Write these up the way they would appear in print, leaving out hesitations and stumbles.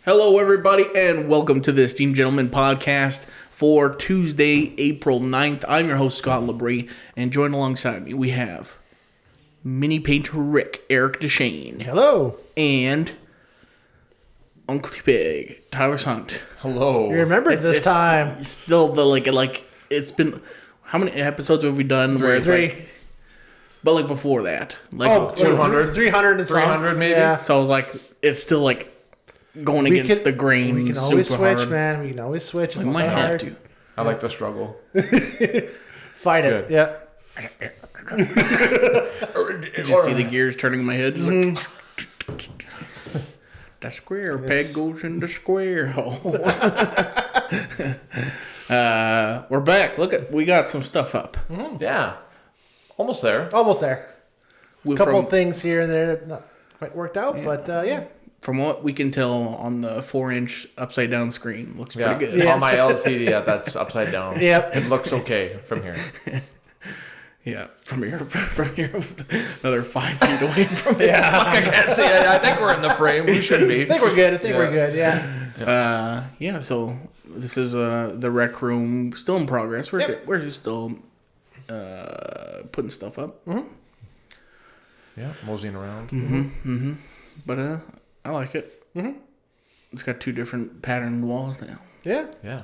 Hello, everybody, and welcome to the Esteemed Gentlemen podcast for Tuesday, April 9th. I'm your host, Scott Labrie, and joined alongside me, we have Mini Painter Rick, Eric Deshane. Hello. And Uncle Pig, Tyler Hunt. Hello. You remembered this time. It's still the, like, it's been, how many episodes have we done? Three. But, like, before that. Like, 200. 300 and 300 maybe? Yeah. So, like, it's still, like, going against the grain. We can always super switch, hard. man. We can always switch. We might have to. I like the struggle. Fight it. good. Yeah. Did you see the gears turning in my head? Just like, the square peg goes in the square hole. We're back. We got some stuff up. Yeah. Almost there. Almost there. We- A couple from, of things here and there not quite worked out, but yeah. From what we can tell on the 4-inch upside down screen, looks Yeah. pretty good. On my LCD, that's upside down. Yep. It looks okay from here. Yeah, from here, another 5 feet away from it. I can't see it. I think we're in the frame. We should be. I think we're good. We're good. Yeah. Yeah. So this is the rec room, still in progress. We're just still putting stuff up. Yeah, moseying around. But I like it. It's got 2 different patterned walls now. Yeah. Yeah.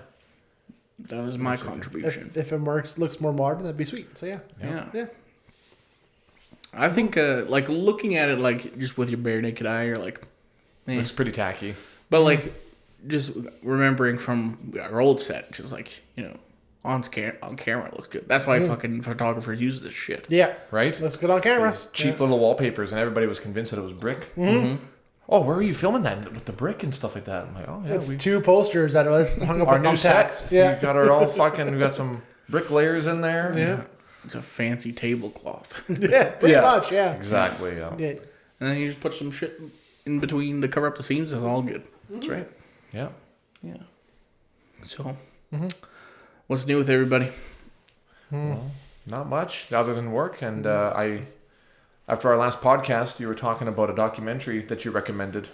That was my contribution. If it looks more modern, that'd be sweet. So yeah. Yeah. I think like looking at it like just with your bare naked eye, you're like, man. Looks pretty tacky. But like just remembering from our old set, just like, you know, on camera it looks good. That's why fucking photographers use this shit. Yeah. Right? Let's get on camera. These cheap little wallpapers, and everybody was convinced that it was brick. Oh, where were you filming that? With the brick and stuff like that? I'm like, oh, yeah. It's 2 posters that was hung up Our on new thumbtacks. sets. Yeah. We got our all fucking, we got some brick layers in there. Yeah. It's a fancy tablecloth. Yeah. Pretty much. Yeah. Exactly, yeah. Yeah. And then you just put some shit in between to cover up the seams. It's all good. That's right. Yeah. Yeah. So, what's new with everybody? Well, not much other than work. And after our last podcast, you were talking about a documentary that you recommended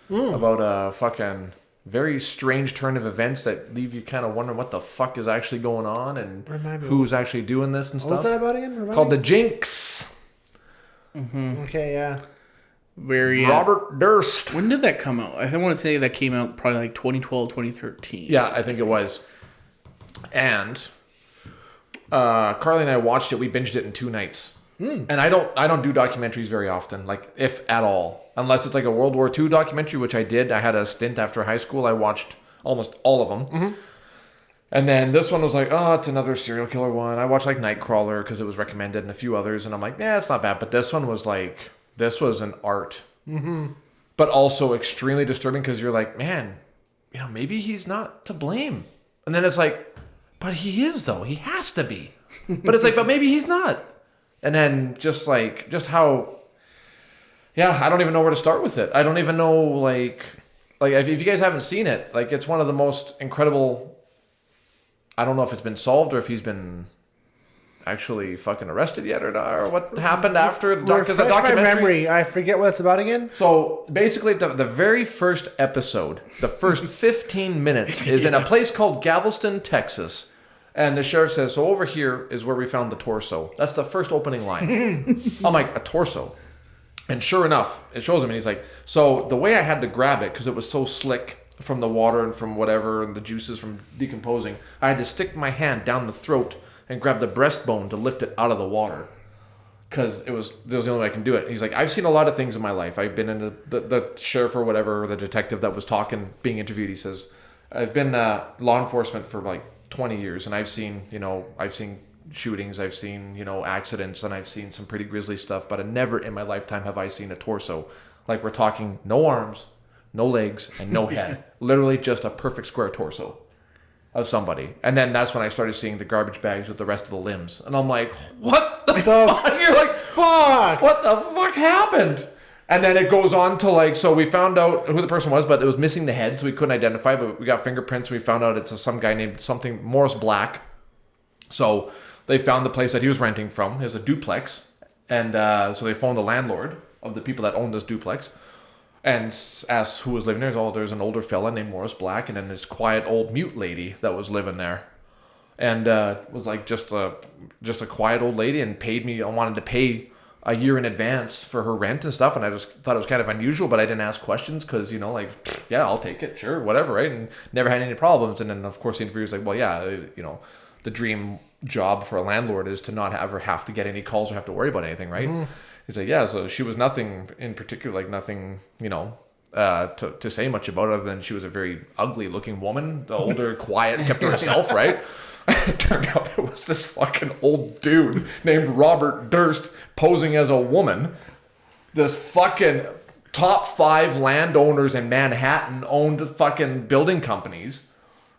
about a fucking very strange turn of events that leave you kind of wondering what the fuck is actually going on and who's actually doing this and stuff. What's that about again? Called The Jinx. Okay, yeah. Robert Durst. When did that come out? I want to say that came out probably like 2012, 2013. Yeah, I think it was. And Carly and I watched it. We binged it in 2 nights. And I don't do documentaries very often, like if at all, unless it's like a World War II documentary, which I did. I had a stint after high school. I watched almost all of them. And then this one was like, oh, it's another serial killer one. I watched like Nightcrawler because it was recommended and a few others. And I'm like, yeah, it's not bad. But this one was like, this was an art. But also extremely disturbing because you're like, man, you know, maybe he's not to blame. And then it's like, but he is though. He has to be. But it's like, but maybe he's not. And then just how, yeah, I don't even know where to start with it. I don't even know, like if you guys haven't seen it, like it's one of the most incredible, I don't know if it's been solved or if he's been actually fucking arrested yet or not, or what happened after the documentary. My memory. I forget what it's about again. So basically the very first episode, the first 15 minutes is in a place called Galveston, Texas. And the sheriff says, so over here is where we found the torso. That's the first opening line. I'm like, a torso? And sure enough, it shows him. And he's like, so the way I had to grab it, because it was so slick from the water and from whatever, and the juices from decomposing, I had to stick my hand down the throat and grab the breastbone to lift it out of the water. Because that was the only way I can do it. He's like, I've seen a lot of things in my life. I've been in the sheriff or whatever, or the detective that was being interviewed. He says, I've been law enforcement for like 20 years, and I've seen shootings, I've seen, accidents, and I've seen some pretty grisly stuff, but never in my lifetime have I seen a torso. Like, we're talking no arms, no legs, and no head. Literally just a perfect square torso of somebody. And then that's when I started seeing the garbage bags with the rest of the limbs. And I'm like, what the fuck? You're like, fuck! What the fuck happened? And then it goes on to like, so we found out who the person was, but it was missing the head, so we couldn't identify, but we got fingerprints, and we found out it's some guy named something, Morris Black. So they found the place that he was renting from. It was a duplex. And so they phoned the landlord of the people that owned this duplex. and asked who was living there. Oh, there's an older fella named Morris Black, and then this quiet old mute lady that was living there, and was like just a quiet old lady, and paid me. I wanted to pay a year in advance for her rent and stuff, and I just thought it was kind of unusual, but I didn't ask questions because, you know, like, yeah, I'll take it, sure, whatever, right? And never had any problems. And then, of course, the interviewer's like, well, yeah, you know, the dream job for a landlord is to not ever have to get any calls or have to worry about anything, right? Mm. He's like, yeah, so she was nothing in particular, like nothing, you know, to say much about other than she was a very ugly looking woman, the older, quiet, kept to herself, right? It turned out it was this fucking old dude named Robert Durst posing as a woman. This fucking top 5 landowners in Manhattan owned fucking building companies.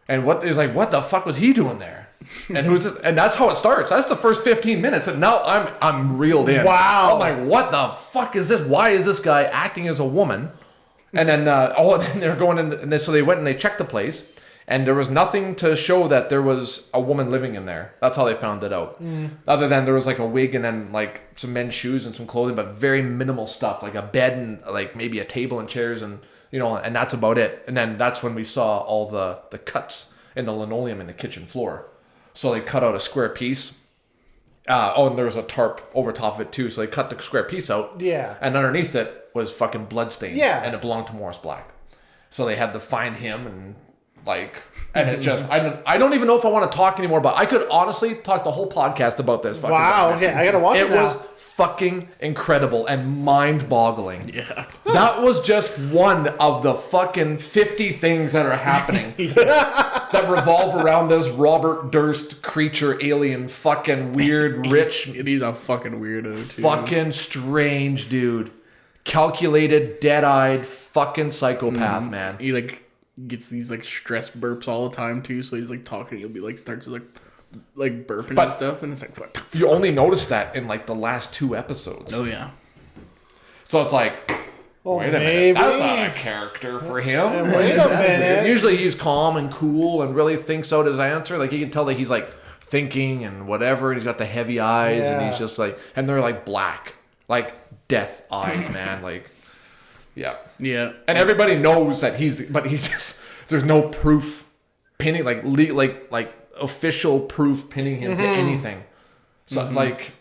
And what the fuck was he doing there? And who's this? And that's how it starts. That's the first 15 minutes. And now I'm reeled in. Wow. I'm like, what the fuck is this? Why is this guy acting as a woman? And then, then they're going in. And then, so they went and they checked the place. And there was nothing to show that there was a woman living in there. That's how they found it out. Other than there was like a wig and then like some men's shoes and some clothing, but very minimal stuff, like a bed and like maybe a table and chairs and, you know, and that's about it. And then that's when we saw all the cuts in the linoleum in the kitchen floor. So they cut out a square piece. And there was a tarp over top of it too. So they cut the square piece out. Yeah. And underneath it was fucking bloodstains. Yeah. And it belonged to Morris Black. So they had to find him and... like, and it just, I don't even know if I want to talk anymore, but I could honestly talk the whole podcast about this. Wow, okay, I gotta watch it now. It was fucking incredible and mind-boggling. Yeah. That was just one of the fucking 50 things that are happening that revolve around this Robert Durst creature, alien, fucking weird, rich. He's a fucking weirdo, too. Fucking strange dude. Calculated, dead-eyed, fucking psychopath, man. He, like... gets these like stress burps all the time too, so he's like talking, he'll be like starts to like burping and stuff, and it's like what the fuck? You only notice that in like the last 2 episodes. Oh yeah. So it's like, wait a minute, that's out of character for him. Wait a minute. Usually he's calm and cool and really thinks out his answer. Like you can tell that he's like thinking and whatever, and he's got the heavy eyes and he's just like, and they're like black, like death eyes, man, like. Yeah. Yeah. And everybody knows that he's just, there's no proof pinning, like official proof pinning him to anything. So like,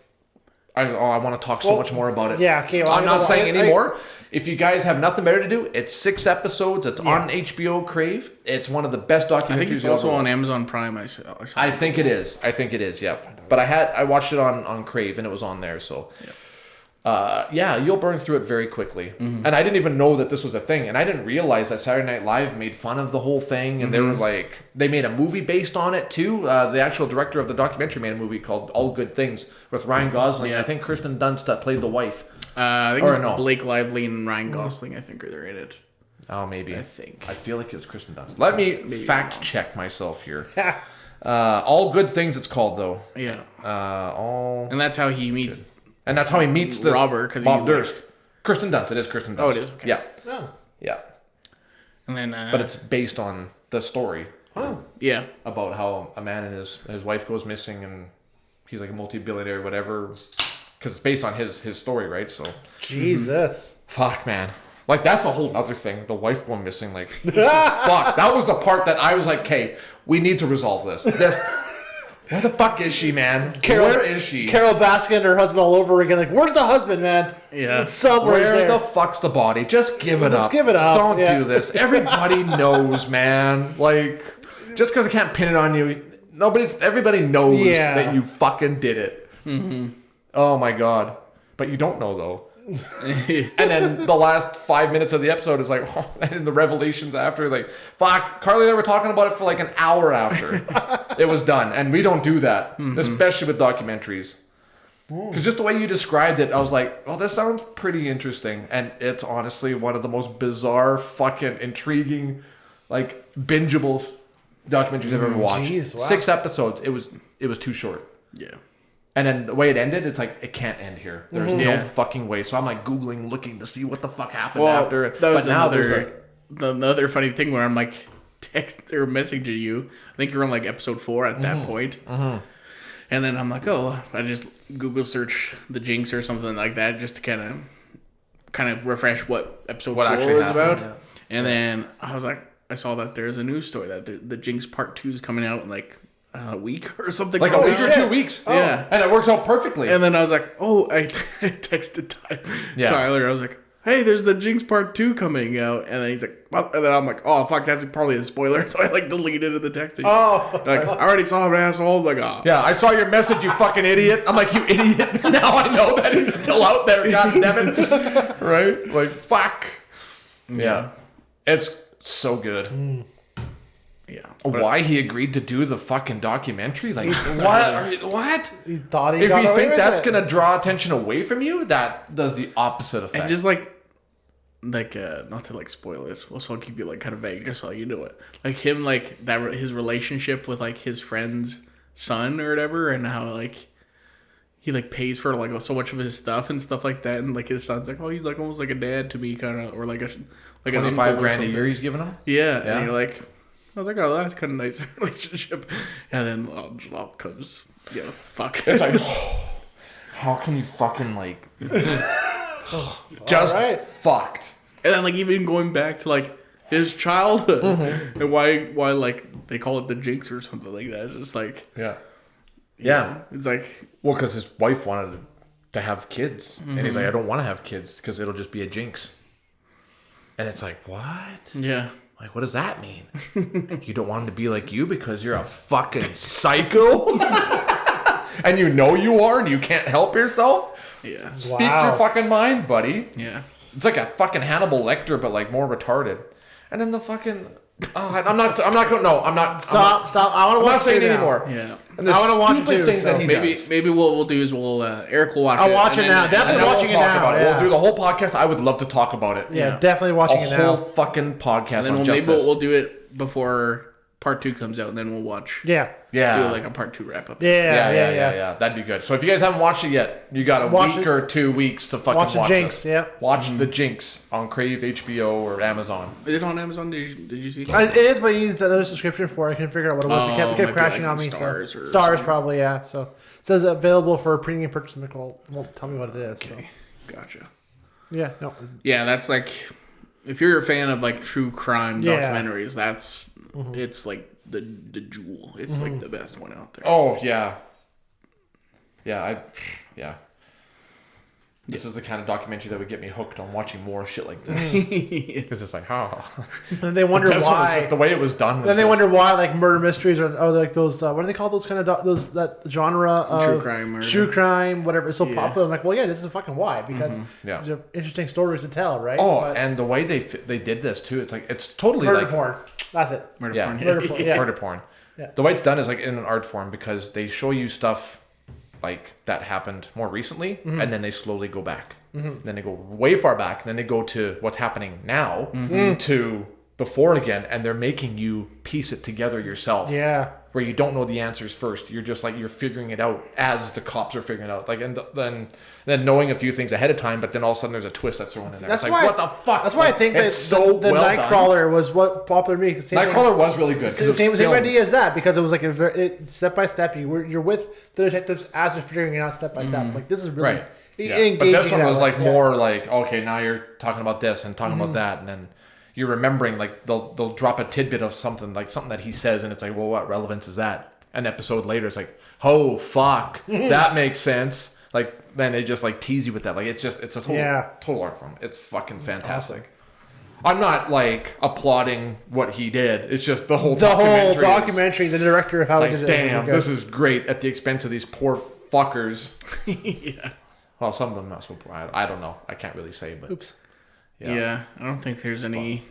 I want to talk so much more about it. Yeah. Okay. Well, I'm not saying anymore. If you guys have nothing better to do, it's 6 episodes. It's on HBO Crave. It's one of the best documentaries. I think it's also on Amazon Prime. I think it is. Yep. But I watched it on Crave and it was on there. So. Yeah. You'll burn through it very quickly. And I didn't even know that this was a thing. And I didn't realize that Saturday Night Live made fun of the whole thing. And they were like, they made a movie based on it too. The actual director of the documentary made a movie called All Good Things with Ryan Gosling. I think Kristen Dunst that played the wife. I think it's Blake Lively and Ryan Gosling. I think are in it. Oh, maybe. I think. I feel like it was Kristen Dunst. Let me fact check myself here. All Good Things it's called though. Yeah. And that's how he meets... And that's how he meets this Robert, because Bob Durst. Kristen Dunst. It is Kristen Dunst. Oh, it is? Okay. Yeah. Oh. Yeah. And then... but it's based on the story. Oh. Yeah. About how a man and his wife goes missing and he's like a multi-billionaire or whatever. Because it's based on his story, right? So. Jesus. Fuck, man. Like, that's a whole other thing. The wife going missing. Like, fuck. That was the part that I was like, okay, we need to resolve this. Where the fuck is she, man? Where is she? Carol Baskin and her husband all over again. Like, where's the husband, man? Yeah. It's somewhere Where there. the fuck's the body? Just give it up. Let's give it up. Don't do this. Everybody knows, man. Like, just because I can't pin it on you, everybody knows that you fucking did it. Oh my God. But you don't know, though. And then the last 5 minutes of the episode is like, and the revelations after, like, fuck, Carly and I were talking about it for like an hour after it was done. And we don't do that, especially with documentaries. Because just the way you described it, I was like, oh, this sounds pretty interesting. And it's honestly one of the most bizarre, fucking intriguing, like, bingeable documentaries I've ever watched. Geez, wow. 6 episodes. It was too short. Yeah. And then the way it ended, it's like, it can't end here. There's no fucking way. So I'm like Googling, looking to see what the fuck happened after. That was but now the other funny thing where I'm like text or messaging you. I think you're on like episode 4 at that point. And then I'm like, I just Google search the Jinx or something like that just to kind of kind of refresh what episode What 4 actually was happened, about. yeah. And then I was like, I saw that there's a news story that the Jinx Part 2 is coming out in like a week or something. Like from a week now. or 2 weeks. Yeah. And it works out perfectly. And then I was like, oh, I texted Tyler. I was like, hey, there's the Jinx Part 2 coming out. And then he's like, well, and then I'm like, oh, fuck, that's probably a spoiler. So I like deleted the text. Oh. Like, I already saw an asshole. I'm like, oh. Yeah, I saw your message, you fucking idiot. I'm like, you idiot. Now I know that he's still out there, god damn it. Right? Like, fuck. Yeah. It's so good. Yeah. Why he agreed to do the fucking documentary? Like, what? He thought he If got you away think with that's it. going to draw attention away from you, that does the opposite effect. And just like not to like spoil it, also I'll keep you like kind of vague just so you know it. Like him, like that his relationship with like his friend's son or whatever, and how like he like pays for like so much of his stuff and stuff like that, and like his son's like, oh, he's like almost like a dad to me, kind of, or like a like an uncle or 25 grand a something. year he's giving him? Yeah, Yeah. and you're like, I was like, oh, that's kind of nice relationship, and then up comes, fuck. It's like, how can you fucking like, just Alright. fucked. And then like even going back to like his childhood and why like they call it the Jinx or something like that. It's just like Yeah. you know, it's like Well, because his wife wanted to have kids. And he's like, I don't want to have kids because it'll just be a jinx. And it's like, what? yeah. Like, what does that mean? You don't want him to be like you because you're a fucking psycho? And you know you are and you can't help yourself? Yeah. Speak Wow. your fucking mind, buddy. Yeah. It's like a fucking Hannibal Lecter, but like more retarded. And then the fucking... Oh, I'm not going... No, I'm not... Stop. I want to I'm watch not saying it it now. anymore. Yeah. And the I wanna watch it stupid too, things so that he does. Maybe what we'll do is we'll Eric will watch I'll it. watch and it now. then- Definitely And then watching we'll it talk now, about it. yeah. We'll do the whole podcast. I would love to talk about it. Yeah, Yeah. definitely watching it A now. whole fucking podcast And then on just maybe this. we'll do it before part 2 comes out, and then we'll watch. Yeah. Yeah. Do like a part 2 wrap up. Yeah. That'd be good. So if you guys haven't watched it yet, you got a Watch week it. or 2 weeks to fucking Watch watch the Jinx. it. Yeah. Watch the Jinx on Crave, HBO, or Amazon. Is it on Amazon? Did you see? It is, but you used another subscription for it. I couldn't figure out what it was. It Oh, kept might be crashing like on me. Stars So. or Stars, something. probably, yeah. So it says available for premium purchase. And won't tell me what it is. So. Okay. Gotcha. Yeah, no. Yeah, that's like if you're a fan of like true crime Yeah. documentaries, that's it's like the jewel. It's like the best one out there. Oh, yeah. Yeah. This is the kind of documentary that would get me hooked on watching more shit like this. Because it's like, oh. And they wonder This one was why. just, the way it was done was Then they just- wonder why, like murder mysteries or like those. What do they call those kind of that genre of True crime murder. True crime, whatever. It's so Yeah. popular. I'm like, well, yeah, this is fucking why because Yeah. these are interesting stories to tell, right? Oh, But and the way they did this too, it's like it's totally murder like porn. That's it. Murder Yeah. porn. Murder porn. Yeah. murder porn. Yeah. The way it's done is like in an art form because they show you stuff like that happened more recently, and then they slowly go back. Then they go way far back, and then they go to what's happening now to before again, and they're making you piece it together yourself. Yeah. Where you don't know the answers first, you're just like you're figuring it out as the cops are figuring it out. Like and then knowing a few things ahead of time, but then all of a sudden there's a twist that's thrown in there. That's it's why. like, what the fuck? That's why I think that it's so the well done. Nightcrawler was what popular me. Nightcrawler was really good. 'cause it was Same filmed. idea as that because it was like step by step. You're with the detectives as they're figuring it out step by step. Like this is really Right. engaging. But this one that was way. like Yeah. more like, okay, now you're talking about this and talking about that, and then you're remembering like they'll drop a tidbit of something like something that he says, and it's like, well, what relevance is that? An episode later, it's like, oh fuck, that makes sense. Like then they just like tease you with that. Like it's a total art form. It's fucking fantastic. I'm not like applauding what he did. It's just the whole documentary, the director of how It's he like, did it. damn, this is great at the expense of these poor fuckers. Yeah. Well, some of them not so poor. I don't know. I can't really say, but Oops. Yeah. I don't think there's any.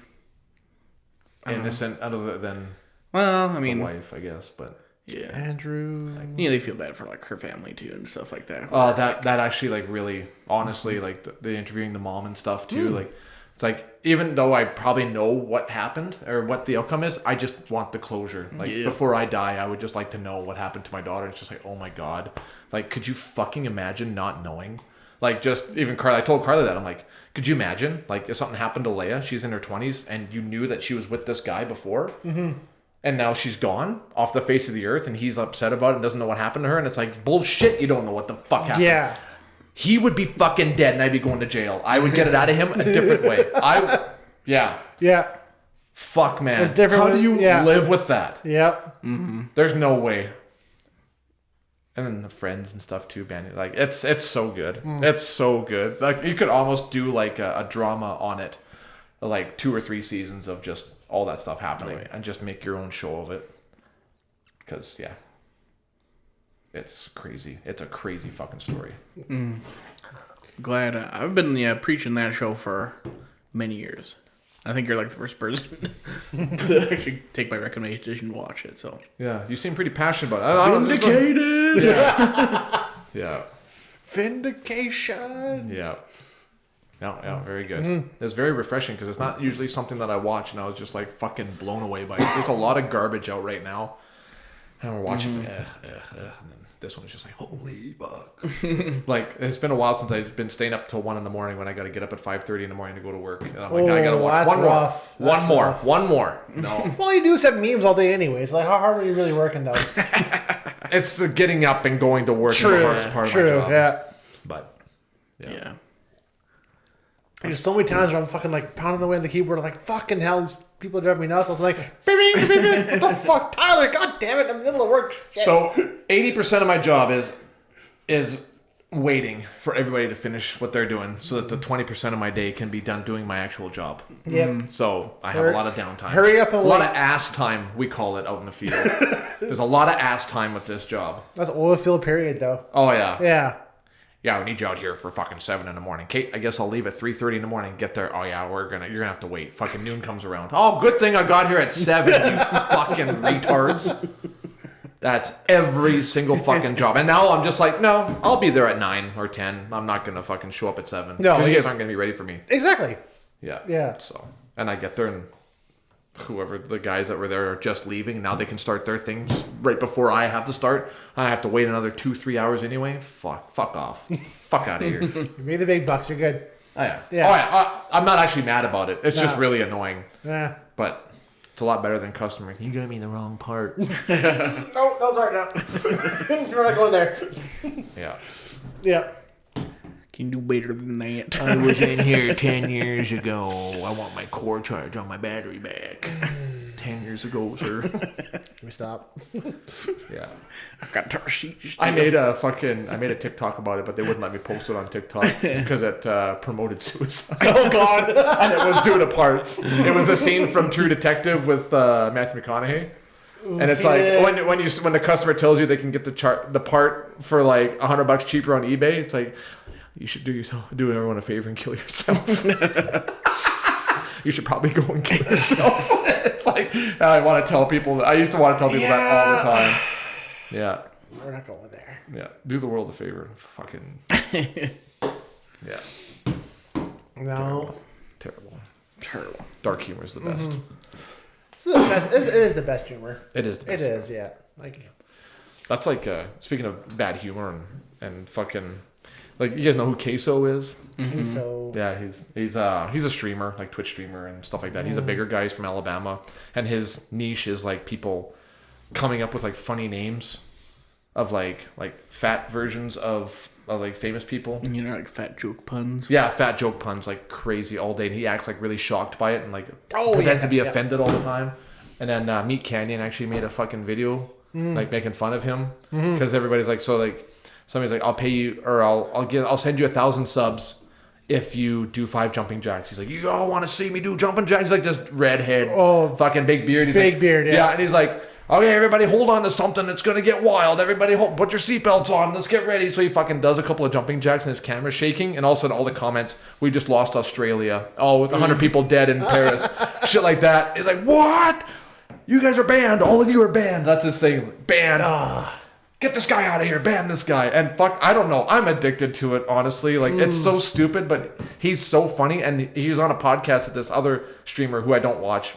innocent other than Well, I the mean, wife, I guess. But yeah. Andrew. You know, they feel bad for like her family too and stuff like that. that actually like really honestly like the interviewing the mom and stuff too. Like it's like even though I probably know what happened or what the outcome is, I just want the closure. Like Yeah. before I die, I would just like to know what happened to my daughter. It's just like, oh my god, like could you fucking imagine not knowing? Like just even Carly, I told Carly that I'm like, could you imagine like if something happened to Leia, she's in her 20s, and you knew that she was with this guy before, and now she's gone off the face of the earth, and he's upset about it and doesn't know what happened to her, and it's like bullshit. You don't know what the fuck happened. Yeah. he would be fucking dead and I'd be going to jail. I would get it out of him a different way. Yeah. Fuck, man. It's different. How do you live with that? Yep. Mm-hmm. There's no way. And then the friends and stuff too, man. Like it's so good. It's so good. Like you could almost do like a drama on it, like 2 or 3 seasons of just all that stuff happening, and just make your own show of it. Because it's crazy. It's a crazy fucking story. Glad I've been preaching that show for many years. I think you're like the first person to actually take my recommendation and watch it. So Yeah, you seem pretty passionate about it. vindicated. Yeah. Vindication. Yeah. Yeah, very good. It's very refreshing because it's not usually something that I watch and I was just like fucking blown away by it. There's a lot of garbage out right now. And we're watching it, and then this one is just like, holy fuck. Like, it's been a while since I've been staying up till 1 a.m. when I got to get up at 5:30 in the morning to go to work. And I'm like, I got to watch one more. One more. No. Well, you do set memes all day anyways. Like, how hard are you really working, though? It's the getting up and going to work is the hardest part of my job. Yeah. But, yeah. There's so many times where I'm fucking like pounding away on the keyboard. I'm like, fucking hell, these people drive me nuts. I was like, beep, beep, beep, beep. What the fuck, Tyler? God damn it, I'm in the middle of work. Shit. So 80% of my job is waiting for everybody to finish what they're doing so that the 20% of my day can be done doing my actual job. Yep. So I have a lot of downtime. Hurry up and a lot of ass time, we call it out in the field. There's a lot of ass time with this job. That's oil field period, though. Oh, yeah. Yeah. Yeah, we need you out here for fucking 7 in the morning. Kate, I guess I'll leave at 3:30 in the morning. Get there. Oh yeah, you're gonna have to wait. Fucking noon comes around. Oh, good thing I got here at 7. You fucking retards. That's every single fucking job. And now I'm just like, no, I'll be there at 9 or 10. I'm not gonna fucking show up at 7 No, because you guys aren't gonna be ready for me. Exactly. Yeah. Yeah. So, and I get there and whoever the guys that were there are just leaving. Now they can start their things right before I have to start. I have to wait another 2-3 hours anyway. Fuck off. Fuck out of here. You made the big bucks. You're good. Oh yeah. Yeah. Oh yeah. I'm not actually mad about it. It's just really annoying. Yeah. But it's a lot better than customer. You got me the wrong part. No, that was right now. You're not going there. Yeah. Yeah. Can you do better than that? I was in here 10 years ago. I want my core charge on my battery back. 10 years ago, sir. Can we stop? Yeah. I've got tar sheets. I made a TikTok about it, but they wouldn't let me post it on TikTok because it promoted suicide. Oh, God. And it was due to parts. It was a scene from True Detective with Matthew McConaughey. And it's like when the customer tells you they can get the part for like $100 cheaper on eBay, it's like you should do everyone a favor and kill yourself. You should probably go and kill yourself. It's like I want to tell people that. I used to want to tell people that all the time. Yeah. We're not going there. Yeah. Do the world a favor. Fucking. Yeah. No. Terrible. Dark humor is the best. It's the best. It is the best humor. It is the best. It is, yeah. Like, that's like speaking of bad humor and fucking. Like, you guys know who Queso is? so Yeah, he's a streamer, like Twitch streamer and stuff like that. He's a bigger guy. He's from Alabama, and his niche is like people coming up with like funny names of like fat versions of like famous people. You know, like fat joke puns. Yeah, fat joke puns like crazy all day, and he acts like really shocked by it and like pretends to be offended all the time. And then Meat Canyon actually made a fucking video like making fun of him because everybody's like somebody's like, I'll pay you, or I'll send you 1,000 subs if you do 5 jumping jacks. He's like, you all want to see me do jumping jacks? He's like this redhead, fucking big beard. He's big beard, yeah. Yeah, and he's like, okay, everybody hold on to something. It's going to get wild. Everybody put your seatbelts on. Let's get ready. So he fucking does a couple of jumping jacks and his camera's shaking. And all of a sudden, all the comments, we just lost Australia. Oh, with 100 people dead in Paris. Shit like that. He's like, what? You guys are banned. All of you are banned. That's his thing. Banned. Get this guy out of here, ban this guy. And fuck, I don't know. I'm addicted to it, honestly. Like, it's so stupid, but he's so funny. And he was on a podcast with this other streamer who I don't watch.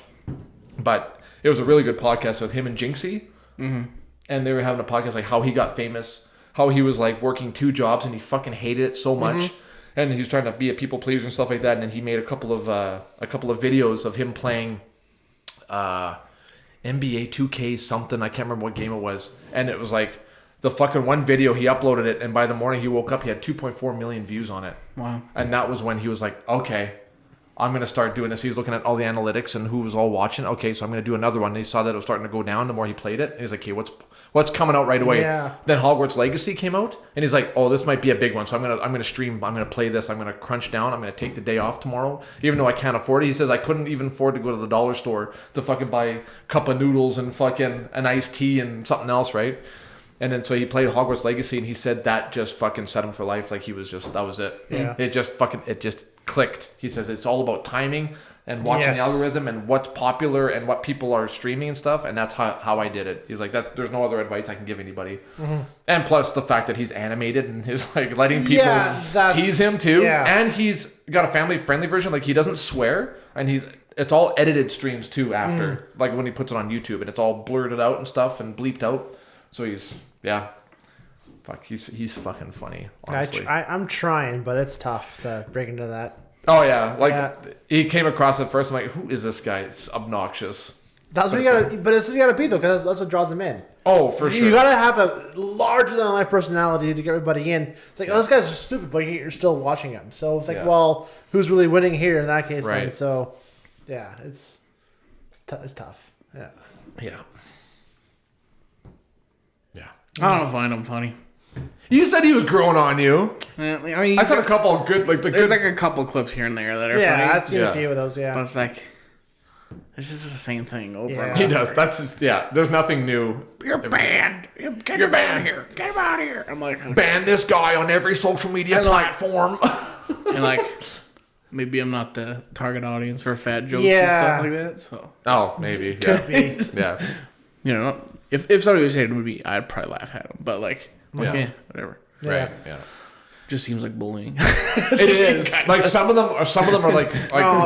But it was a really good podcast with him and Jinxie. Mm-hmm. And they were having a podcast like how he got famous, how he was like working 2 jobs and he fucking hated it so much. And he was trying to be a people pleaser and stuff like that. And then he made a couple of videos of him playing NBA 2K something. I can't remember what game it was. And it was like The fucking one video, he uploaded it, and by the morning he woke up, he had 2.4 million views on it. Wow. And that was when he was like, okay, I'm going to start doing this. He's looking at all the analytics and who was all watching. Okay, so I'm going to do another one. And he saw that it was starting to go down the more he played it. And he's like, okay, what's coming out right away? Yeah. Then Hogwarts Legacy came out, and he's like, oh, this might be a big one. So I'm gonna stream. I'm gonna play this. I'm gonna crunch down. I'm gonna take the day off tomorrow, even though I can't afford it. He says I couldn't even afford to go to the dollar store to fucking buy a cup of noodles and fucking an iced tea and something else, right? And then so he played Hogwarts Legacy, and he said that just fucking set him for life. Like he was just, that was it. Yeah. It just clicked. He says it's all about timing and watching the algorithm and what's popular and what people are streaming and stuff. And that's how I did it. He's like, there's no other advice I can give anybody. Mm-hmm. And plus the fact that he's animated and he's like letting people tease him too. Yeah. And he's got a family friendly version. Like he doesn't swear, and it's all edited streams too after, like when he puts it on YouTube, and it's all blurted out and stuff and bleeped out. So he's fucking funny, honestly. I'm trying, but it's tough to break into that. Oh yeah, he came across at first. I'm like, who is this guy? It's obnoxious. That's what you gotta, but it's what you gotta be though, because that's what draws them in. Oh, for sure. You gotta have a larger than life personality to get everybody in. It's like, oh, this guy's stupid, but you're still watching him. So it's like, well, who's really winning here in that case? Right. Then? So, yeah, it's tough. Yeah. Yeah. Yeah. I don't find him funny. You said he was growing on you. I mean, I said a couple of good, there's like a couple clips here and there that are funny. Yeah, I've seen a few of those. Yeah, but it's like it's just the same thing over and He over. does. That's just, there's nothing new. You're banned. Get him out of here. Get him out of here. I'm like, okay. Ban this guy on every social media platform. And like, maybe I'm not the target audience for fat jokes and stuff like that. So maybe. Could be. Yeah. You know, if somebody was saying it to me, I'd probably laugh at him. But like, whatever. Yeah. Right. Yeah. Just seems like bullying. It is. Like some of them are like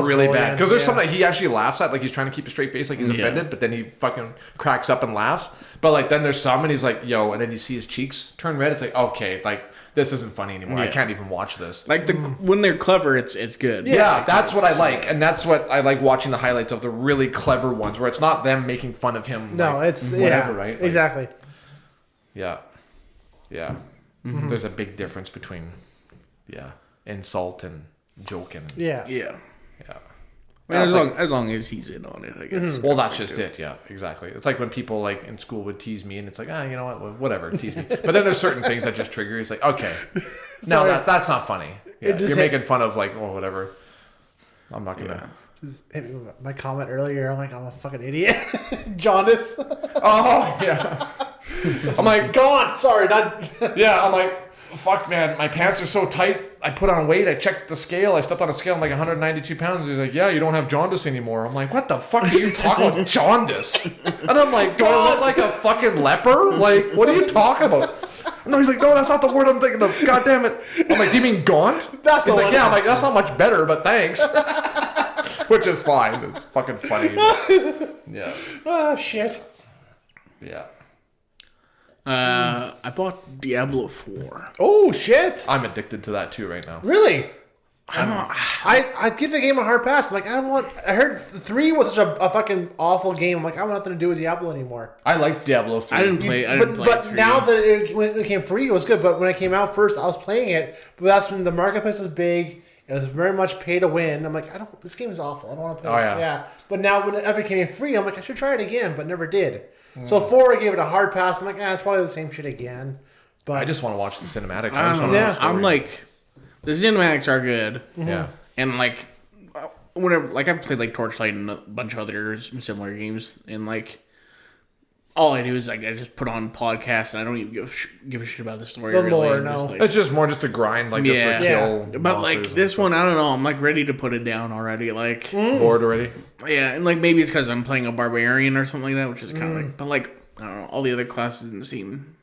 really bad, because there's some that he actually laughs at, like he's trying to keep a straight face, like he's offended, but then he fucking cracks up and laughs. But like then there's some and he's like, yo, and then you see his cheeks turn red. It's like, okay, like this isn't funny anymore. I can't even watch this. Like when they're clever, it's good. Yeah, that's what I like, and that's what I like watching the highlights of the really clever ones, where it's not them making fun of him. No, like, it's whatever, right? Like, exactly. Yeah. Yeah. Mm-hmm. There's a big difference between insult and joking. Yeah. Yeah. I mean, as long as he's in on it, I guess. Mm-hmm. Well, that's just it. Yeah, exactly. It's like when people like in school would tease me, and it's like, you know what, whatever, tease me. But then there's certain things that just trigger. It's like, okay, no, that's not funny. Yeah, you're making fun of like, whatever. I'm not gonna. Just hit me with my comment earlier. I'm like, I'm a fucking idiot. Jaundice. Oh yeah. I'm like, go on. Sorry, not. Yeah, I'm like, fuck, man, my pants are so tight. I put on weight. I checked the scale. I stepped on a scale. I'm like 192 pounds. He's like, yeah, you don't have jaundice anymore. I'm like, what the fuck are you talking about, jaundice? And I'm like, do I look like a fucking leper? Like, what are you talking about? No, he's like, no, that's not the word I'm thinking of. God damn it. I'm like, do you mean gaunt? That's he's the like, one. yeah. I'm like, that's not much better, but thanks. Which is fine. It's fucking funny. Yeah. Oh, shit. Yeah. I bought Diablo 4. Oh, shit. I'm addicted to that too right now. Really? I don't know. I give the game a hard pass. I'm like, I heard 3 was such a fucking awful game. I'm like, I want nothing to do with Diablo anymore. I like Diablo 3. I didn't play But 3. now that when it came free, it was good. But when it came out first, I was playing it. But that's when the marketplace was big. It was very much pay to win. I'm like, this game is awful. I don't want to play this. Yeah. But now when it came free, I'm like, I should try it again, but never did. So 4, I gave it a hard pass. I'm like, it's probably the same shit again. But I just want to watch the cinematics. I don't know. I'm like, the cinematics are good. Mm-hmm. Yeah. And like, whenever, like I've played like Torchlight and a bunch of other similar games, and like, all I do is like I just put on podcasts and I don't even give a shit about the story. The really. lore, I'm no. just, like, It's just more just a grind, like just to kill. But like this one, I don't know. I'm like ready to put it down already. Like bored already. Yeah, and like maybe it's because I'm playing a barbarian or something like that, which is kind of like. But like I don't know, all the other classes didn't seem.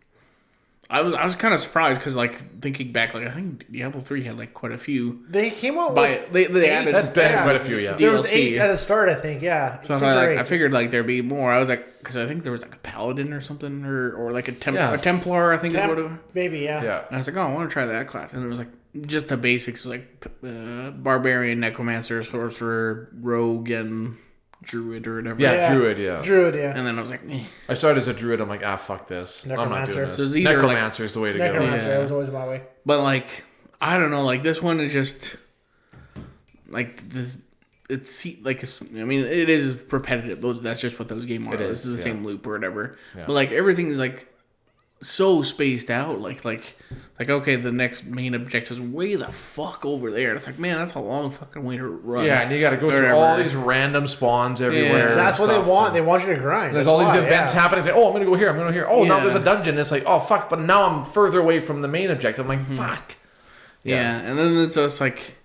I was kind of surprised because like thinking back, like I think Diablo 3 had like quite a few. They came out with they added quite a few. Yeah, there was DLC. 8 at the start, I think. Yeah, So I figured like there'd be more. I was like, because I think there was like a paladin or something, or like a Templar. I think is what it was. Maybe yeah. Yeah. And I was like, oh, I want to try that class, and it was like just the basics, like barbarian, necromancer, sorcerer, rogue, and druid or whatever. Yeah, druid, yeah. Druid, yeah. And then I was like, I started as a druid. I'm like, fuck this. I'm not doing this. So it's either Necromancer is the way to go. Necromancer, that was always my way. But like, I don't know. Like this one is just like it's like I mean, it is repetitive. That's just what those games are. This is the same loop or whatever. Yeah. But like everything is like so spaced out. Like okay, the next main objective is way the fuck over there. And it's like, man, that's a long fucking way to run. Yeah, and you got to go through all these random spawns everywhere. Yeah. That's what they want. They want you to grind. There's all these events happening. It's like, I'm going to go here. I'm going to go here. Oh, now there's a dungeon. It's like, oh, fuck. But now I'm further away from the main objective. I'm like, fuck. Yeah, and then it's just like,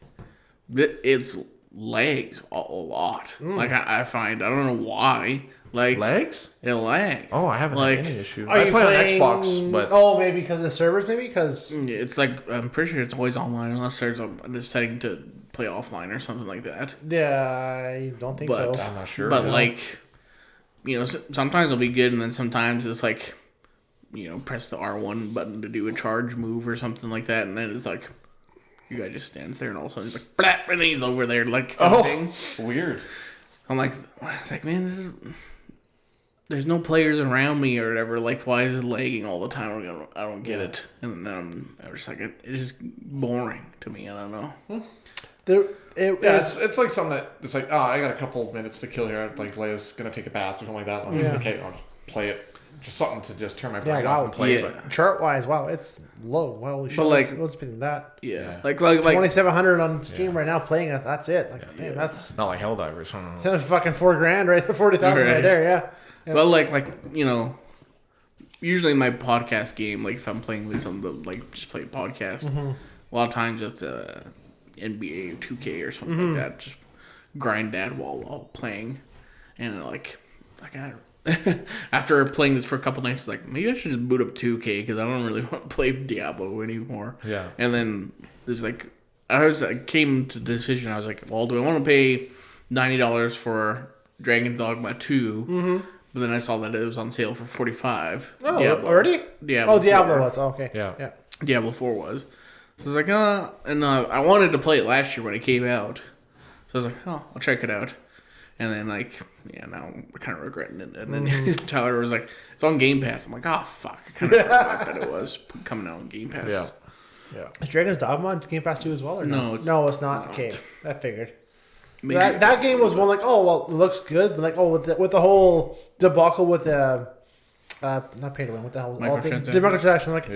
it's lags a lot. Like I find, I don't know why. Like legs? It lags. Oh, I haven't had any issue. I play on Xbox, but maybe because of the servers, maybe because it's like I'm pretty sure it's always online unless there's a setting to play offline or something like that. Yeah, I don't think so. I'm not sure. But like, sometimes it'll be good, and then sometimes it's like, press the R1 button to do a charge move or something like that, and then it's like, you guy just stands there, and all of a sudden he's like, blap, and he's over there like, weird. I'm like, it's like, man, there's no players around me or whatever. Like, why is it lagging all the time? I don't get it. And then I was just like, it's just boring to me. I don't know. It's like something that it's like, I got a couple minutes to kill here. Like Leia's gonna take a bath or something like that. I'm just okay, I'll just play it. Just something to just turn my brain off and play. Yeah. But chart wise, it's low. Well, but like, what's been that? Yeah, like 2,700 on Steam right now playing it. That's it. Like, man, that's not like Helldivers. That's fucking $4,000 right there, 40,000 right there. Yeah. Well, like usually my podcast game, like if I'm playing with something, like just play a podcast. A lot of times it's NBA or 2K or something like that. Just grind that while playing, and like I after playing this for a couple nights, like maybe I should just boot up 2K because I don't really want to play Diablo anymore. Yeah. And then there's like I came to the decision. I was like, well, do I want to pay $90 for Dragon's Dogma 2? But then I saw that it was on sale for $45. Oh, Diablo. already? Diablo. Diablo was okay. Yeah. Diablo 4 was. So I was like, I wanted to play it last year when it came out. So I was like, I'll check it out. And then, now we're kind of regretting it. And then Tyler was like, it's on Game Pass. I'm like, fuck. I kind of forgot that it was coming out on Game Pass. Yeah. Is Dragon's Dogma on Game Pass 2 as well, or no? No, it's not. Okay, I figured. Maybe that game was one like, it looks good. But like, with the whole debacle with the... not pay to win. What the hell? The microtransaction. Like,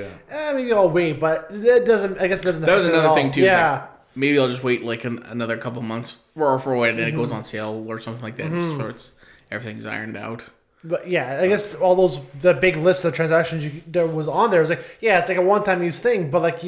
maybe I'll wait, but it doesn't. I guess it doesn't. That was another thing too. Yeah. Like, maybe I'll just wait like another couple months for when it goes on sale or something like that. Just so everything's ironed out. But yeah, I guess all the big list of transactions there was on there was like, it's like a one-time use thing. But like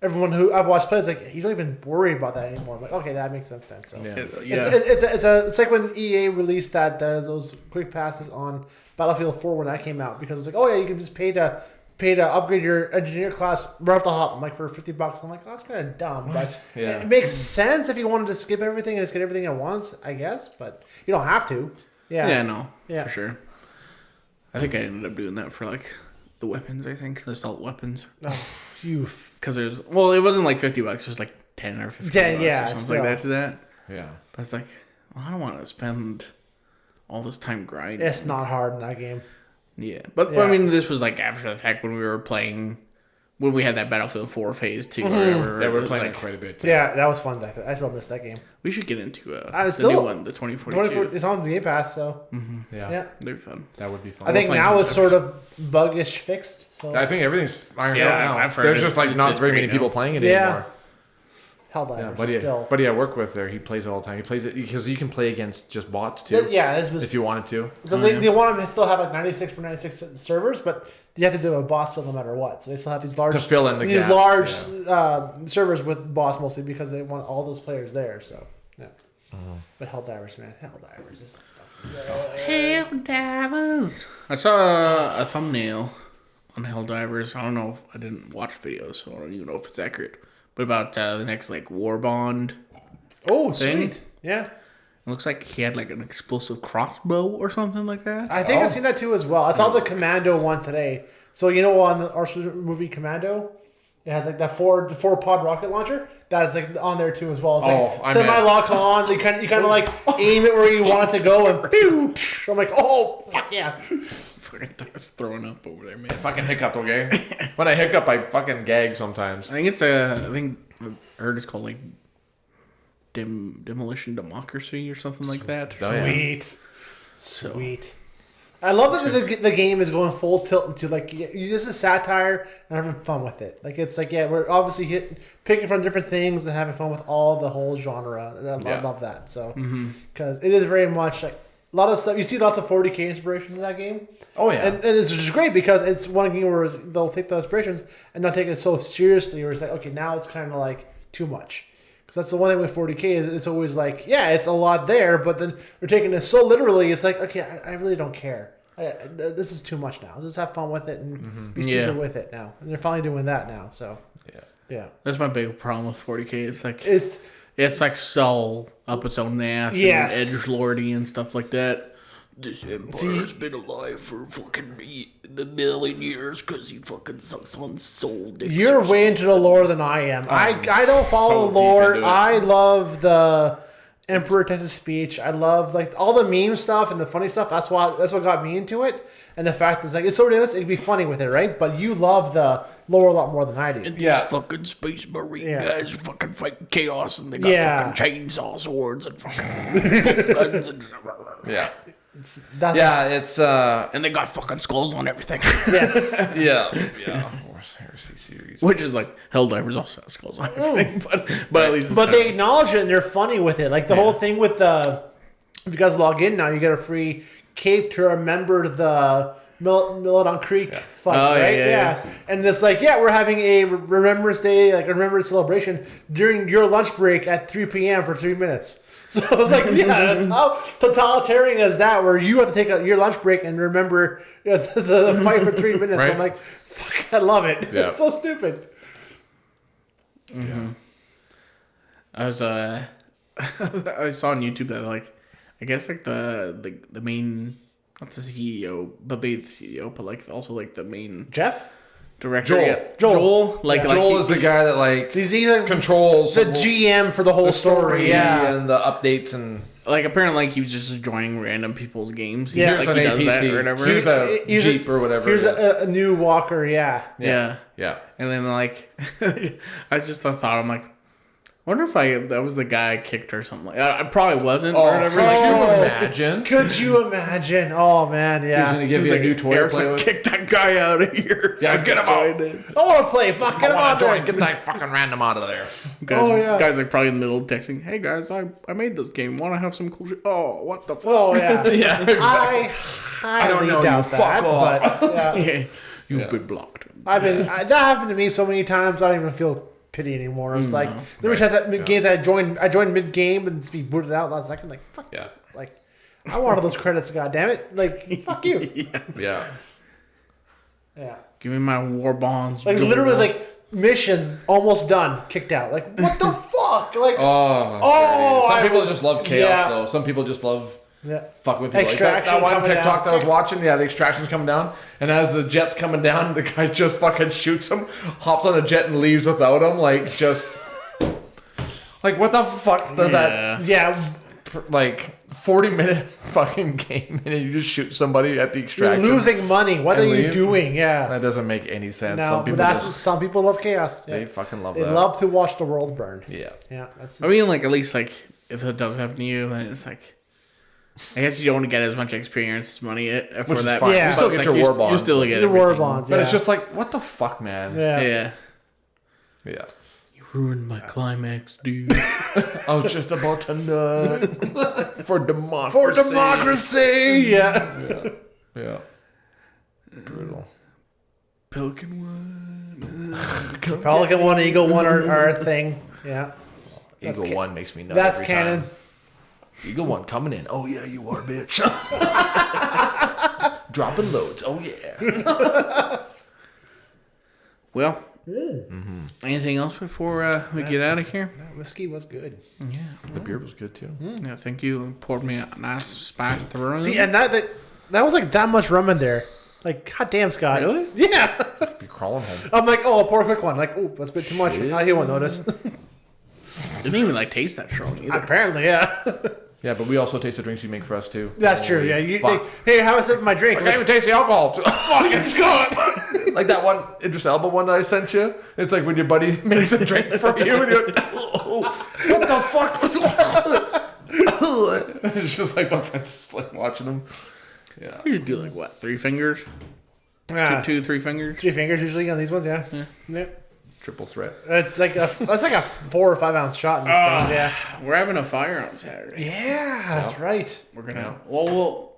everyone who I've watched play is like, you don't even worry about that anymore. I'm like, okay, that makes sense then. So it's like when EA released those quick passes on Battlefield 4 when that came out, because it's like, you can just pay to upgrade your engineer class right off the hop. I'm like, for $50. I'm like, that's kind of dumb, but it makes sense if you wanted to skip everything and just get everything at once, I guess. But you don't have to. For sure. I think I ended up doing that for like the weapons. I think the assault weapons. Because it wasn't like $50. It was like 10 or 15 or something like that. Yeah, but it's like, I don't want to spend all this time grinding. It's not hard in that game. Yeah, but I mean, this was like after the fact when we were playing, when we had that Battlefield 4 phase too. We were playing quite a bit. Yeah, that was fun. I still missed that game. We should get into the new one, the 2042. It's on the Game Pass, so yeah, they're fun. That would be fun. I think now it's sort of buggish fixed. So I think everything's ironed out now. I've heard there's just like not very many people playing it anymore. Helldivers buddy I work with there, he plays it all the time. He plays it because you can play against just bots too. If you wanted to. Because they want to still have like 96 for 96 servers, but you have to do a boss still no matter what. So they still have these large to fill in these large servers with boss mostly because they want all those players there. So but Helldivers, man, Helldivers is Helldivers. I saw a thumbnail on Helldivers. I don't know if I didn't watch videos, so I don't even know if it's accurate. But about the next like War Bond. Oh, thing. Sweet. Yeah. It looks like he had like an explosive crossbow or something like that. I think I've seen that too as well. I saw the Commando one today. So on the Arsenal movie Commando, It has like that four pod rocket launcher. That is like on there too as well. It's like semi-lock on. You kind of like aim it where you want it to go and pew. I'm like, oh fuck yeah. Fucking was throwing up over there, man. Fucking hiccup, okay? When I hiccup, I fucking gag sometimes. I think I heard it's called like Demolition Democracy or something like that. Sweet. I love that the game is going full tilt into like this is satire and having fun with it. Like it's like we're obviously picking from different things and having fun with all the whole genre. And I love that. So because it is very much like a lot of stuff. You see lots of 40K inspiration in that game. Oh yeah, and it's just great because it's one game where they'll take the inspirations and not take it so seriously. Where it's like okay, now it's kind of like too much. Because that's the one thing with 40K is it's always like, yeah, it's a lot there, but then they're taking it so literally. It's like, okay, I really don't care. This is too much now. Just have fun with it and be stupid with it now. And they're finally doing that now. So yeah. That's my big problem with 40K. It's like it's like so up its own ass and edgelordy and stuff like that. This empire has been alive for fucking a million years because he fucking sucks someone's soul. You're way into the lore than I am. I don't follow the lore. I love the Emperor Texas speech. I love like all the meme stuff and the funny stuff. That's what got me into it. And the fact is like it's so ridiculous. It'd be funny with it, right? But you love the lore a lot more than I do. And these fucking space marine guys fucking fight chaos and they got fucking chainsaw swords and fucking guns and it's and they got fucking skulls on everything. Yes. Horse Heresy series, which is like Helldivers also has skulls on everything, but at least they acknowledge it and they're funny with it. Like the whole thing with if you guys log in now, you get a free cape to remember the Milodon Creek fight, right? Yeah. And it's like, we're having a Remembrance Day, like a Remembrance celebration during your lunch break at 3 p.m. for 3 minutes. So I was like, that's how totalitarian is that, where you have to take your lunch break and remember the fight for 3 minutes. Right. I'm like, fuck, I love it. Yeah. It's so stupid. Mm-hmm. I saw on YouTube that like, I guess like the main, not the CEO, but the CEO, but like also like the main Jeff. Director, Joel. Joel is the guy that like he's controls the GM for the whole story, and the updates and like apparently like he was just joining random people's games. Here's like an he does APC. that or whatever. Here's a Jeep or whatever. Here's a new Walker. Yeah. Yeah. And then like I just thought I'm like, I wonder if that was the guy I kicked or something like that. I probably wasn't or whatever. Could you imagine? Oh man, yeah. He's gonna give you a new toy to play with. Kick that guy out of here. Yeah, get him out. I want to play. Fuck, get him out there. Get that fucking random out of there. Guys like probably in the middle of texting. Hey guys, I made this game. Want to have some cool shit? Oh, what the fuck? Oh yeah. Yeah, exactly. I don't know. Doubt that, fuck off. But you've been blocked. That happened to me so many times. I don't even feel pity anymore. I was like, there were times that games I joined mid game and just be booted out last second. Like fuck like I wanted those credits. God damn it! Like fuck you. Yeah. Give me my war bonds. Like literally, like missions almost done, kicked out. Like what the fuck? Like some people just love chaos though. Some people just love. Fuck with people. Like that one TikTok that I was watching, the extraction's coming down, and as the jet's coming down, the guy just fucking shoots him, hops on a jet and leaves without him, like just like what the fuck does that? Yeah, like 40-minute fucking game, and you just shoot somebody at the extraction. You're losing money. What are you doing? Yeah, that doesn't make any sense. No, some people love chaos. They fucking love that. They love to watch the world burn. Yeah. I mean, like at least like if it does happen to you, then it's like. I guess you don't get as much experience as money for that. Yeah, you still get your war bonds. You still get your war bonds, but it's just like, what the fuck, man? Yeah. You ruined my climax, dude. I was just about to nut for democracy. For democracy, yeah. Brutal. Pelican 1, Eagle 1 are a thing. Yeah. Eagle 1 makes me nuts. That's every canon. Time. Eagle 1 coming in. Oh yeah, you are, bitch. Dropping loads. Oh yeah. Well, anything else before we get out of here? That whiskey was good. Yeah, the beer was good too. Yeah, thank you. Poured me a nice spice through. See, and that was like that much rum in there. Like, goddamn, Scott. Really? Yeah. Be crawling home. I'm like, oh, I'll pour a quick one. Like, oh, that's a bit too much. He won't notice. Didn't even like taste that strong either. Apparently, yeah. Yeah, but we also taste the drinks you make for us too. That's true. Yeah. Hey, how is it my drink? I can't even taste the alcohol. Fucking Scott. Like that one Idris Elba one that I sent you. It's like when your buddy makes a drink for you and you're like, what the fuck? It's just like the friends just like watching them. Yeah. You should do like what? 3 fingers? Two, 3 fingers? 3 fingers usually on these ones. Yeah. Yep. Triple threat. It's like a 4 or 5 ounce shot in these things. Yeah. We're having a fire on Saturday. Yeah, that's right. We're gonna. Well,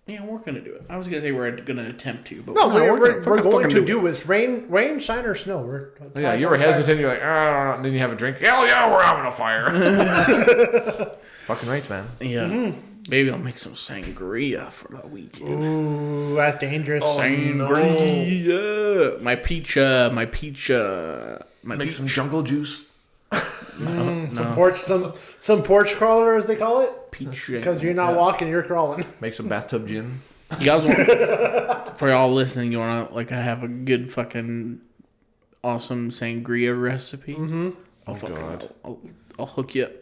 yeah, we're gonna do it. I was gonna say we're gonna attempt to, but No, we're gonna going to do it. Rain, shine, or snow. Yeah, you were hesitant. You're like, and then you have a drink. Hell yeah, we're having a fire. Fucking right, man. Yeah. Maybe I'll make some sangria for the weekend. Ooh, that's dangerous. Sangria. My peach. Make some jungle juice. Some porch crawler, as they call it. Peach. Because you're not walking, you're crawling. Make some bathtub gin. You guys want, for y'all listening, you want to, like, I have a good fucking awesome sangria recipe. Mm-hmm. I'll hook you up.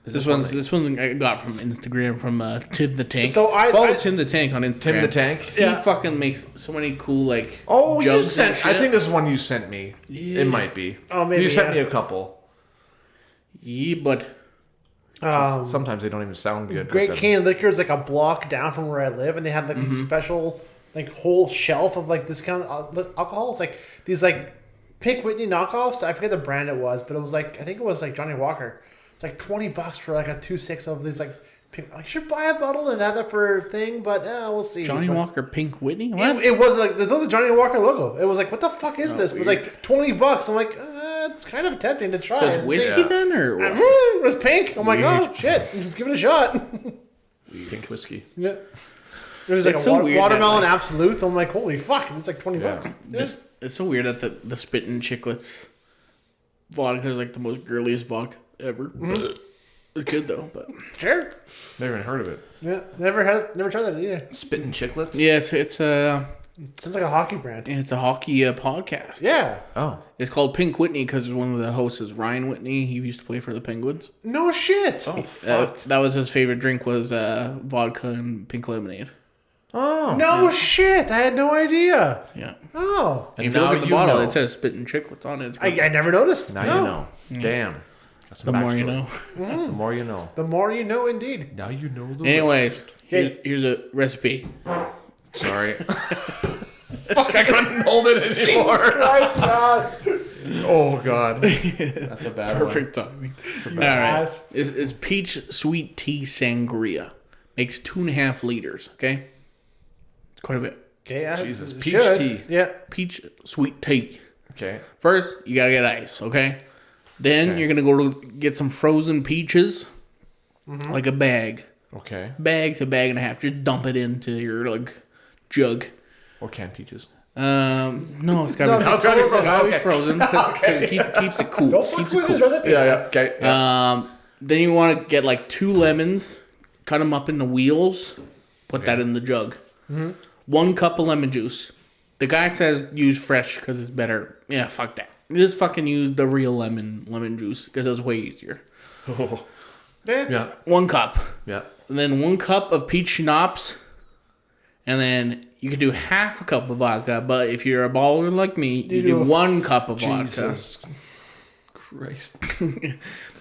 This one I got from Instagram from Tim the Tank. So follow Tim the Tank on Instagram. Tim the Tank. He fucking makes so many cool like. Oh, you jugs sent. and I shit. think this is one you sent me. Yeah. It might be. Oh, maybe you sent me a couple. Yeah, but sometimes they don't even sound good. Great Cane Liquor is like a block down from where I live, and they have like these special like whole shelf of like this kind of alcohol. It's like these like Pink Whitney knockoffs. I forget the brand it was, but it was like I think it was like Johnny Walker. It's like $20 for like a 2.6 of these like. I should buy a bottle and have that for a thing, but we'll see. Johnny Walker Pink Whitney? What? It was like the Johnny Walker logo. It was like, what the fuck is this? It was like $20. I'm like, it's kind of tempting to try. So it's whiskey then, or what? It was pink. I'm like, oh shit, give it a shot. Pink whiskey. Yeah. It was like It's a so weird watermelon that, like, absolute. I'm like, holy fuck, it's like $20. Yeah. It's so weird that the Spittin' Chicklets vodka is like the most girliest vodka ever. It's good though, but Sure. Never even heard of it. Yeah, never tried that either. Spittin' Chicklets? yeah, it's Sounds like a hockey brand. it's a hockey podcast. Yeah. Oh. It's called Pink Whitney because one of the hosts is Ryan Whitney. He used to play for the Penguins. No shit. Oh, fuck. That was his favorite drink was vodka and pink lemonade. Oh. No shit. I had no idea. Yeah. Oh. And if you look at the bottle, it says Spittin' Chicklets on it. It's good. I never noticed. Now No. you know. Damn. That's The more you know. The more you know. The more you know, indeed. Now you know the Anyways, here's a recipe. Sorry. Fuck, I couldn't hold it anymore. Christ, Joss. Oh, God. That's a bad Perfect timing. All right. It's peach sweet tea sangria. Makes 2.5 liters. Okay. It's quite a bit. Okay, Jesus, peach should. tea. Yeah. Peach sweet tea. Okay. First, you gotta get ice. Okay. Then you're gonna go to get some frozen peaches, like a bag, Okay. bag to bag and a half. Just dump it into your like jug. Or canned peaches. No, it's gotta be No, frozen. it's gotta be frozen. Gotta be frozen because it keeps it cool. Don't fuck Keeps with it this cool. recipe. Yeah. Okay. Yeah. Then you want to get like 2 lemons, cut them up into wheels, put that in the jug. 1 cup of lemon juice. The guy says use fresh because it's better. Yeah, fuck that. Just fucking use the real lemon juice because it's way easier. Yeah. 1 cup. Yeah. And then 1 cup of peach schnapps. And then you can do half a cup of vodka, but if you're a baller like me, you do 1 cup of vodka. Jesus Christ.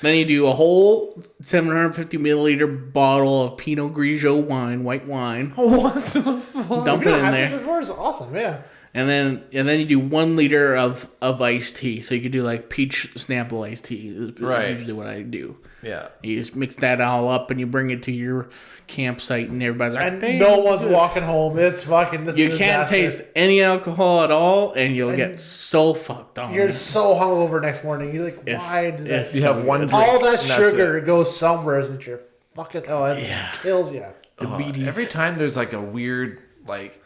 Then you do a whole 750 milliliter bottle of Pinot Grigio wine, white wine. What the fuck? Dump it in there. Before it's awesome, yeah. And then you do 1 liter of iced tea. So you could do like peach Snapple iced tea. Is usually what I do. Yeah. You just mix that all up and you bring it to your campsite and everybody's like, And "Hey, no one's walking home. It's fucking. This you is can't disaster. taste any alcohol at all and you'll get so fucked on. You're so hungover next morning. You're like, why did that? You have one drink. All that and that's sugar goes somewhere, isn't your fucking? Oh, it kills you. Every time there's like a weird like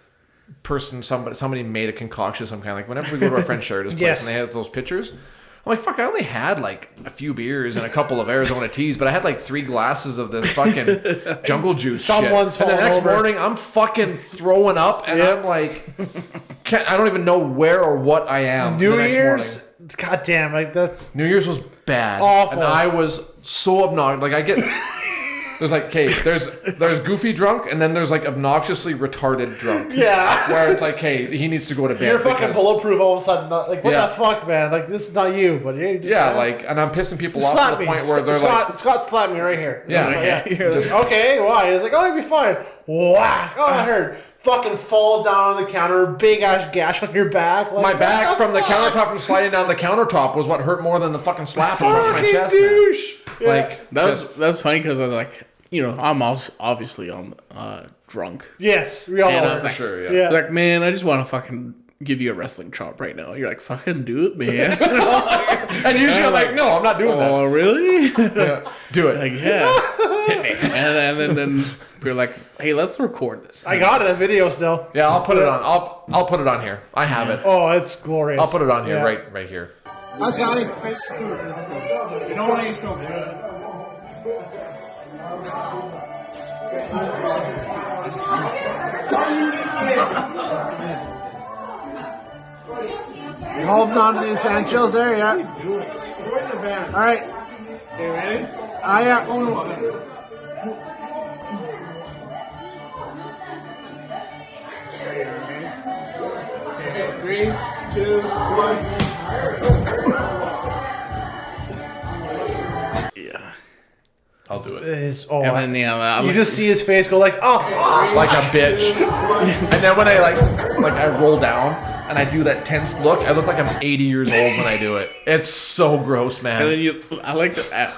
person, somebody made a concoction of some kind. Like whenever we go to our friend Sheridan's place Yes. and they have those pitchers, I'm like, fuck, I only had like a few beers and a couple of Arizona teas, but I had like 3 glasses of this fucking jungle juice Someone's shit. And the next over. morning, I'm fucking throwing up, and I'm like, I don't even know where or what I am. New the next Year's, morning. goddamn, like that's New Year's was bad. Awful. And I was so obnoxious. Like I get... There's like, okay, there's goofy drunk, and then there's like obnoxiously retarded drunk. Yeah. Where it's like, hey, he needs to go to bed. You're fucking bulletproof all of a sudden. Like, what Yeah. the fuck, man? Like, this is not you, but you just, like, and I'm pissing people off to the point where they're like... Scott slapped me right here. Yeah. Just, okay, why? He's like, oh, you'll be fine. Whack. Oh, I heard. Fucking falls down on the counter, big ass gash on your back. Like, My back from the countertop from sliding down the countertop was what hurt more than the fucking slap across my fucking chest. douche. Yeah. Like, That was funny because I was like, I'm obviously on drunk. Yes, we all And I are. was like, sure, Yeah. Like, man, I just want to fucking give you a wrestling chop right now. You're like, fucking do it, man. and usually I'm like, no, I'm not doing that. Oh, really? Yeah. Do it. Like, yeah. Hit me. And then we're like, hey, let's record this. I got it, a video still. Yeah, I'll put it on. I'll put it on here. I have it. Oh, it's glorious. I'll put it on here, Yeah. right here. Hi, Scotty. You don't want to eat so good. You holding on to the essentials there, yeah? We're in the van. All right. Okay, ready? Yeah. Okay, 3, 2, 1. Yeah. I'll do it. And then, you just see his face go like, oh. Like a bitch. And then when I I roll down and I do that tense look, I look like I'm 80 years old when I do it. It's so gross, man. And then I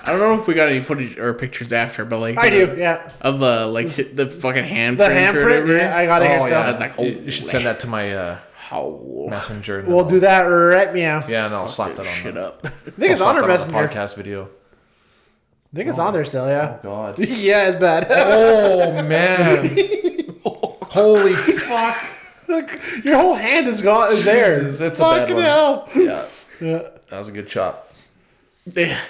don't know if we got any footage or pictures after, but like I do, yeah. of the fucking handprint. The handprint, yeah, I got it here. Oh, So. yeah. I was like, You should send that to my oh, messenger. We'll do that right meow. Yeah, no, I'll slap that on shit there. up. I think it's I'll on slap our that messenger. podcast video. I think it's on there still, yeah. Oh, God. Yeah, it's bad. Oh, man. Holy fuck. Look, your whole hand is gone. Is there? Jesus, it's a bad Fucking one. hell. Yeah, Yeah. that was a good chop. Yeah.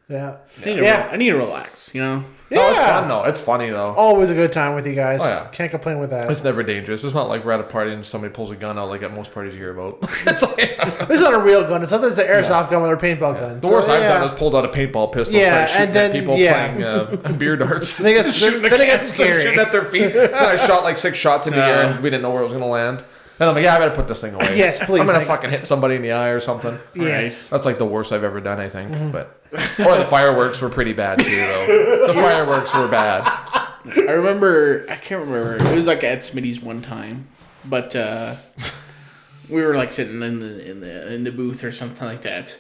I need to relax, No, it's fun, though. It's funny, though. Always a good time with you guys. Oh, yeah. Can't complain with that. It's never dangerous. It's not like we're at a party and somebody pulls a gun out like at most parties you hear about. It's like, It's not a real gun. It's sometimes an airsoft gun or a paintball gun. the worst I've done is pulled out a paintball pistol Yeah, and started shooting and then- at people yeah. playing beer darts. Then it gets- Shooting then the it gets cans and scary. shooting at their feet. And I shot like 6 shots in the air and we didn't know where it was going to land. And I'm like, I better put this thing away. Yes, please. I'm going to Like- fucking hit somebody in the eye or something. Yes. That's like the worst I've ever done, I think. But or the fireworks were pretty bad too, though. The fireworks were bad. I remember. I can't remember. It was like at Smitty's one time, but we were like sitting in the booth or something like that.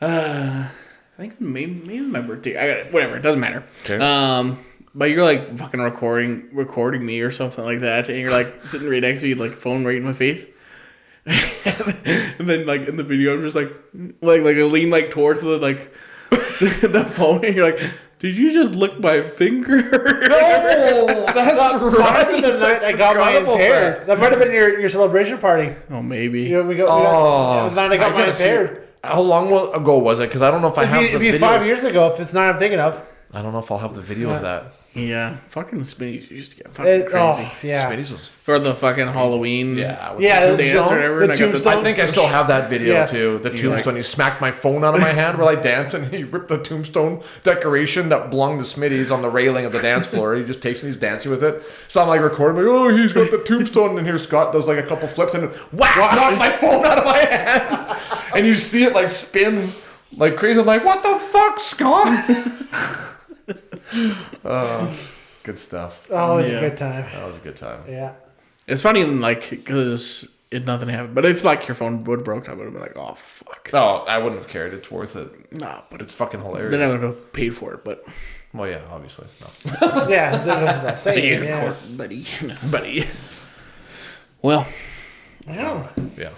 I think maybe my birthday. Whatever. It doesn't matter. Okay. But you're like fucking recording me or something like that, and you're like sitting right next to me, like phone right in my face. And then like in the video, I'm just like I lean like towards the phone, and you're like, "Did you just lick my finger?" No, that's That might have been the night I got my impaired. That might have been your celebration party. Oh, maybe. You know, we got the night I got my gotta see- impaired. How long ago was it? Because I don't know if I have the It'd be videos. 5 years ago if it's not I'm thinking of. I don't know if I'll have the video of that. Yeah, fucking Smitty's used to get fucking crazy. Oh, yeah. Smitty's was For the fucking Halloween. yeah. Yeah, the dance or whatever. the and I got tombstone. I think I still have that video Yes. too. The You tombstone. You smacked my phone out of my hand while I danced, and he ripped the tombstone decoration that belonged to Smitty's on the railing of the dance floor. He just takes and he's dancing with it. So I'm like recording, like, oh, he's got the tombstone, and here Scott does like a couple flips, and then whack, knocks my phone out of my hand, and you see it like spin like crazy. I'm like, what the fuck, Scott? Good stuff. Oh, it was Yeah. a good time. That was a good time. Yeah. It's funny, like, because nothing happened. But if, like, your phone would have broke, I would have been like, oh, fuck. No, I wouldn't have cared. It's worth it. Nah, but It's fucking hilarious. then I would have paid for it. But Well, yeah, obviously. No. Yeah, that was that so saying. you Yeah. court, buddy. Well, Yeah. Yeah.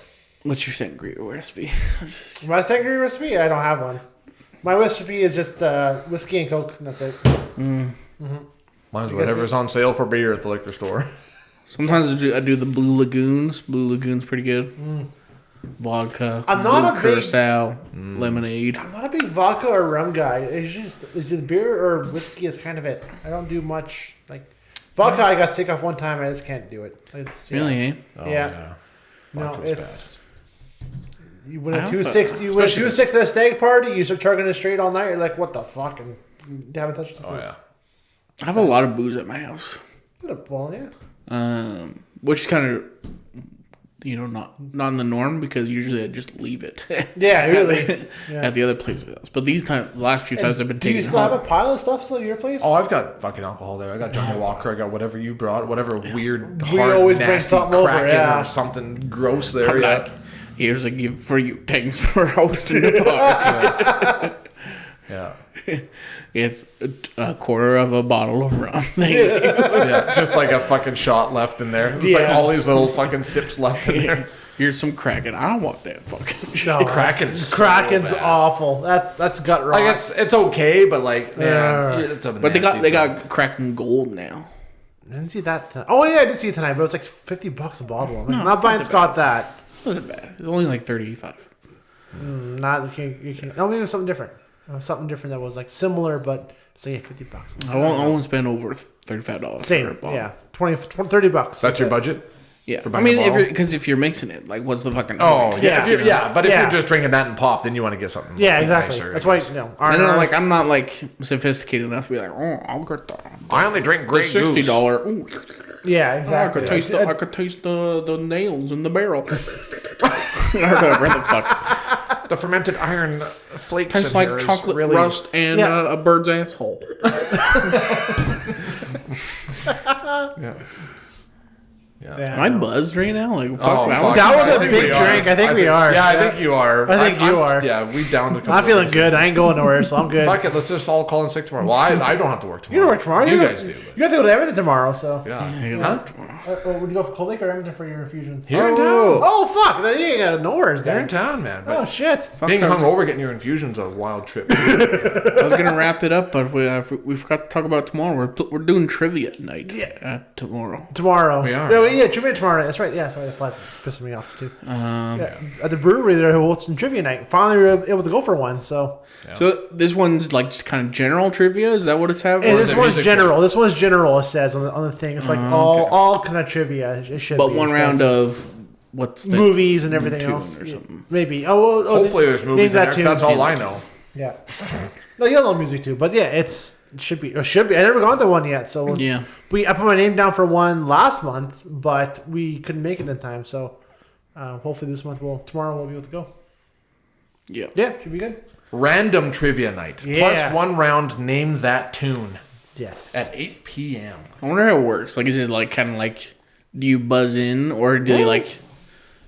What's your sangria recipe? My sangria recipe? I don't have one. My recipe is just whiskey and Coke, and that's it. Mine's whatever's on sale for beer at the liquor store. Sometimes I do the Blue Lagoons. Blue Lagoon's pretty good. vodka. I'm not a big- Curacao, lemonade. I'm not a big vodka or rum guy. It's either beer or whiskey is kind of it. I don't do much like vodka. I got sick off one time. I just can't do it. It's Really, eh? yeah. No, Vodka's it's you win I a don't 2-6. You win a especially 2-6 at a stag party. You start chugging it straight all night. You're like, what the fuck? And you haven't touched it since. I have a lot of booze at my house. Well, yeah. Which is kind of, not in the norm because usually I just leave it. Yeah, really. At the other place. But the last few times I've been Do taking you still home. have a pile of stuff still at your place? Oh, I've got fucking alcohol there. I got Johnny Walker. I got whatever you brought. Whatever weird, We hard, always bring nasty something over, Kraken yeah. or something gross there. I'm Yeah. not- Here's a gift for you. Thanks for hosting the bar. Yeah. It's a quarter of a bottle of rum. Thank you. Yeah. Just like a fucking shot left in there. It's like Yeah. all these little fucking sips left in there. Here's some Kraken. I don't want that fucking shit. No, Kraken's so Kraken's bad. awful. That's gut rot. Like it's okay, but like man, it's a But they nasty got drug. Kraken Gold now. I didn't see that tonight. Oh yeah, I did see it tonight, but it was like $50 a bottle. I'm like, No, not it's buying not Scott that. It wasn't bad. It's only like 35. Not you can't. No, maybe it was something different. Something different that was like similar, but say $50. I won't spend over $35 for a Same, bottle. yeah, $30. That's your budget? Yeah. For I buying mean, a bottle? because if you're mixing it, like, what's the fucking Oh point? yeah, Yeah. but if Yeah. you're just drinking that and pop, then you want to get something. Yeah, exactly. nicer, That's I why guess. I know, like, I'm not like sophisticated enough to be like, oh, I'll get the I only drink Grey Goose. $60. Ooh, Yeah, I exactly. could taste I could taste the nails in the barrel. Or whatever the fuck. The fermented iron flakes Tastes in here like is chocolate really rust and Yeah. a bird's asshole. Yeah. Yeah. Am I buzzed right now? Like, fuck, Oh, that fuck. was- That was I a think big we are. drink. I think we are. Yeah, I Yeah. think you are. I think you are. Yeah, we downed a couple. I'm feeling of good. I ain't going nowhere, so I'm good. Fuck it, let's just all call in sick tomorrow. Well, I don't have to work tomorrow. You don't work tomorrow. You don't- guys do. You have to go to Edmonton tomorrow, so. Yeah. Huh? Would you go for Cold Lake or Edmonton for your infusions? Here in town. Oh fuck! Then you ain't got nowhere. They're in Then. town, man. Oh But shit! being I was- hungover, getting your infusions, a wild trip. I was gonna wrap it up, but we forgot to talk about tomorrow. We're doing trivia night. Tomorrow. Tomorrow. We are. Yeah, trivia tomorrow night. That's right. Yeah, sorry, the flies pissing me off too. Yeah, at the brewery, they're hosting trivia night. Finally, we were able to go for one. So, So this one's like just kind of general trivia. Is that what it's having? and Or this is it one's music? general. This one's general. It says on the thing. It's like all kind of trivia. It should. But be. one It round says of what's the movies and everything tune else or something. Maybe. Hopefully, there's movies in there. 'Cause that's all I know. Yeah. No, you know music too, but yeah, it should be. I never gone to one yet, so Yeah. I put my name down for one last month, but we couldn't make it in time. So hopefully this month tomorrow we'll be able to go. Yeah. Yeah, should be good. Random trivia night. Yeah. Plus one round, name that tune. Yes. At 8 p.m. I wonder how it works. Like, is it like kind of like, do you buzz in or do they like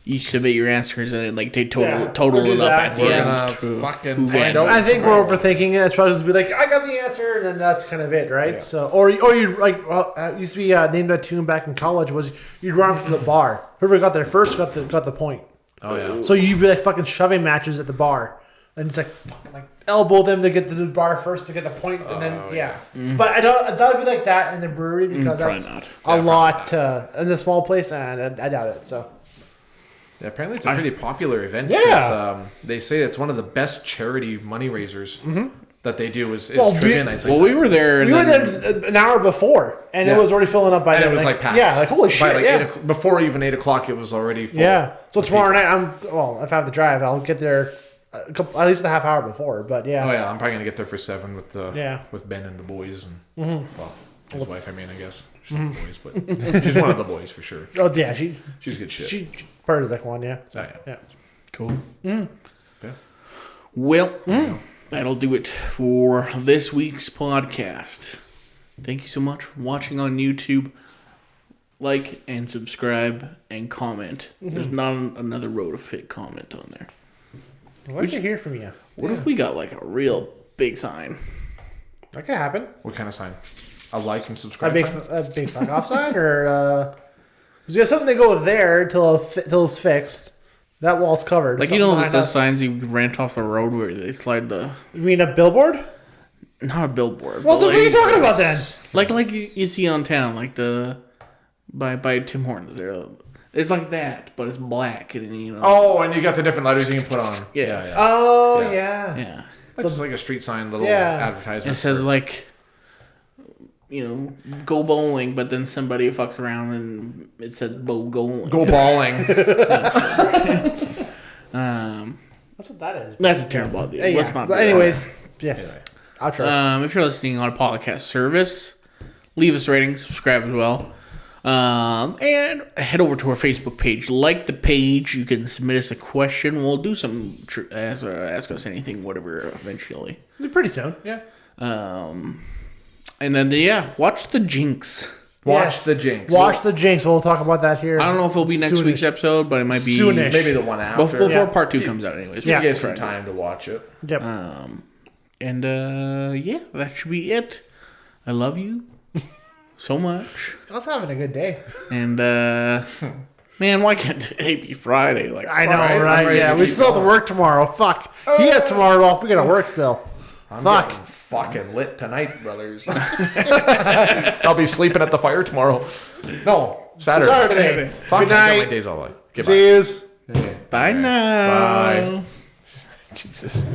you submit your answers and then like they total we'll do it up that. at the We're end? gonna to fucking who find won. out. I think we're overthinking it. It's probably just be like, I got the answer, and then that's kind of it, right? Yeah. So, or you like, well, it used to be named that tune back in college was you'd run from the bar. Whoever got there first got the point. Oh yeah. So you'd be like fucking shoving matches at the bar, and it's like fucking like elbow them to get to the bar first to get the point, and then But I thought it'd be like that in the brewery because probably that's not. a lot in a small place, and I doubt it. So Yeah, apparently it's a pretty popular event. Yeah. 'Cause, they say it's one of the best charity money raisers that they do is Well, trivia we- nights. Well, Like we were there. And we were then, there an hour before, and Yeah. it was already filling up by and then. it was like packed. Yeah, like holy By shit, like yeah. 8 before even 8 o'clock, it was already full. Yeah. So with tomorrow people. night, if I have to drive, I'll get there at least a half hour before. But yeah. Oh yeah, I'm probably gonna get there for 7 with Yeah. with Ben and the boys and well, his wife. I mean, I guess she's not the boys, but she's one of the boys for sure. Oh yeah, She's good shit. she part of that one. Yeah. Oh, yeah. Yeah. cool. Yeah. Well, that'll do it for this week's podcast. Thank you so much for watching on YouTube. Like and subscribe and comment. There's not another row to fit comment on there. What did you hear from you? What if we got like a real big sign? That could happen. What kind of sign? A like and A subscribe. big fuck off sign, or there's something to go there till it's fixed. That wall's covered. Like, Something you know behind the us. signs you rent off the road where they slide the... You mean a billboard? Not a billboard. Well, but then what are you talking about then? Like you see on town, like the... By Tim Hortons there. It's like that, but it's black, and you know. Oh, and you got the different letters you can put on. Yeah. Oh Yeah. yeah. So it's like a street sign, little Yeah. advertisement. It says like, you know, go bowling, but then somebody fucks around and it says go bowling. Go balling. That's what that is. That's a terrible idea. Yeah. Let's not. But do that. anyways, yes. I'll try. If you're listening on a podcast service, leave us a rating, subscribe as well. And head over to our Facebook page. Like the page. You can submit us a question. We'll do some ask us anything, whatever, eventually. Pretty soon. Yeah. And then watch the Jinx. Watch the Jinx. Watch the Jinx. We'll talk about that here. I don't know if it'll be next week's episode, but it might be Soonish. Maybe the one after. before part 2 comes out. Anyways, Give Yeah. you guys some time to watch it. Yep. And that should be it. I love you so much. I was having a good day. And man, why can't today be Friday? Like I know, Friday? I'm right? ready Yeah, to we keep still have to going. work tomorrow. Fuck. He has tomorrow off. We gotta work still. I'm Fuck. getting fucking lit tonight, brothers. I'll be sleeping at the fire tomorrow. No, Saturday. Saturday. Fuck, Good I got night. my days all like. See yous. Bye now. Bye. Jesus.